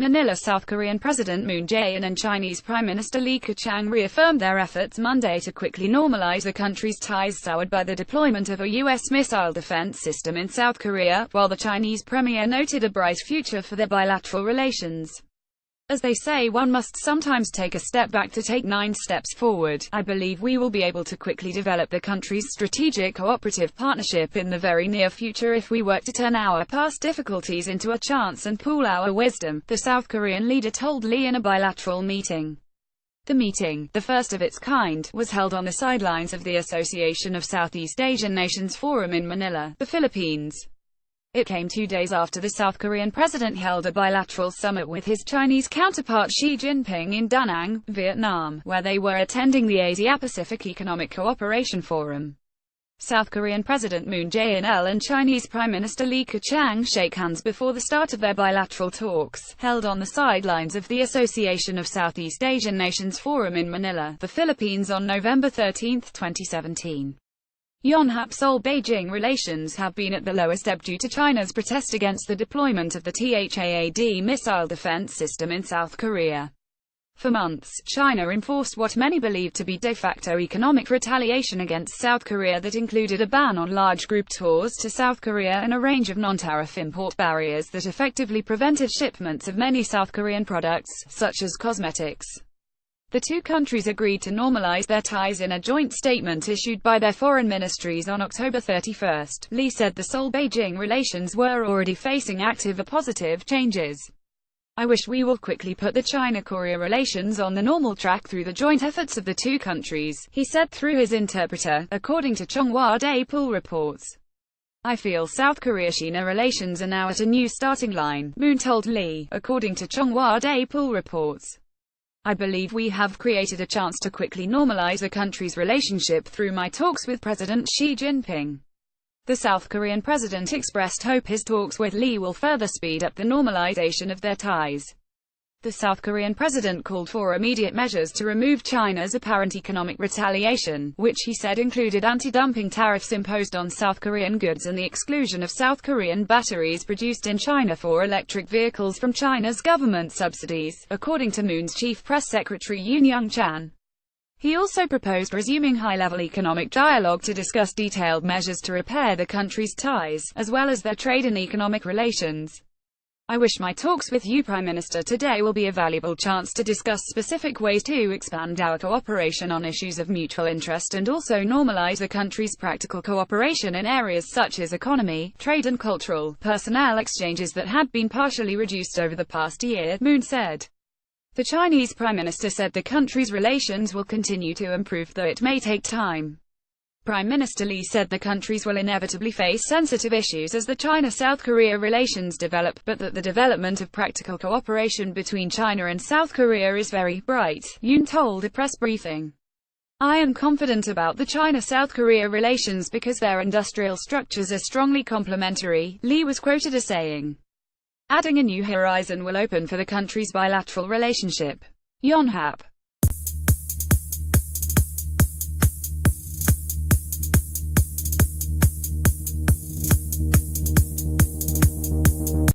Manila. South Korean President Moon Jae-in and Chinese Prime Minister Li Keqiang reaffirmed their efforts Monday to quickly normalize the country's ties soured by the deployment of a U.S. missile defense system in South Korea, while the Chinese premier noted a bright future for their bilateral relations. As they say, one must sometimes take a step back to take 9 steps forward. I believe we will be able to quickly develop the country's strategic cooperative partnership in the very near future if we work to turn our past difficulties into a chance and pool our wisdom, the South Korean leader told Lee in a bilateral meeting. The meeting, the first of its kind, was held on the sidelines of the Association of Southeast Asian Nations Forum in Manila, the Philippines. It came 2 days after the South Korean president held a bilateral summit with his Chinese counterpart Xi Jinping in Da Nang, Vietnam, where they were attending the Asia-Pacific Economic Cooperation Forum. South Korean President Moon Jae-in and Chinese Prime Minister Li Keqiang shake hands before the start of their bilateral talks, held on the sidelines of the Association of Southeast Asian Nations Forum in Manila, the Philippines on November 13, 2017. Yonhap. Seoul-Beijing relations have been at the lowest ebb due to China's protest against the deployment of the THAAD missile defense system in South Korea. For months, China enforced what many believe to be de facto economic retaliation against South Korea that included a ban on large group tours to South Korea and a range of non-tariff import barriers that effectively prevented shipments of many South Korean products, such as cosmetics. The two countries agreed to normalize their ties in a joint statement issued by their foreign ministries on October 31. Lee said the Seoul-Beijing relations were already facing active positive changes. I wish we will quickly put the China-Korea relations on the normal track through the joint efforts of the two countries, he said through his interpreter, according to Chunghwa Daepul reports. I feel South Korea-China relations are now at a new starting line, Moon told Lee, according to Chunghwa Daepul reports. I believe we have created a chance to quickly normalize the country's relationship through my talks with President Xi Jinping. The South Korean president expressed hope his talks with Lee will further speed up the normalization of their ties. The South Korean president called for immediate measures to remove China's apparent economic retaliation, which he said included anti-dumping tariffs imposed on South Korean goods and the exclusion of South Korean batteries produced in China for electric vehicles from China's government subsidies, according to Moon's chief press secretary Yoon Young-chan. He also proposed resuming high-level economic dialogue to discuss detailed measures to repair the country's ties, as well as their trade and economic relations. I wish my talks with you, Prime Minister, today will be a valuable chance to discuss specific ways to expand our cooperation on issues of mutual interest and also normalize the country's practical cooperation in areas such as economy, trade and cultural, personnel exchanges that had been partially reduced over the past year, Moon said. The Chinese Prime Minister said the country's relations will continue to improve, though it may take time. Prime Minister Lee said the countries will inevitably face sensitive issues as the China-South Korea relations develop, but that the development of practical cooperation between China and South Korea is very bright, Yoon told a press briefing. I am confident about the China-South Korea relations because their industrial structures are strongly complementary, Lee was quoted as saying. Adding a new horizon will open for the country's bilateral relationship. Yonhap.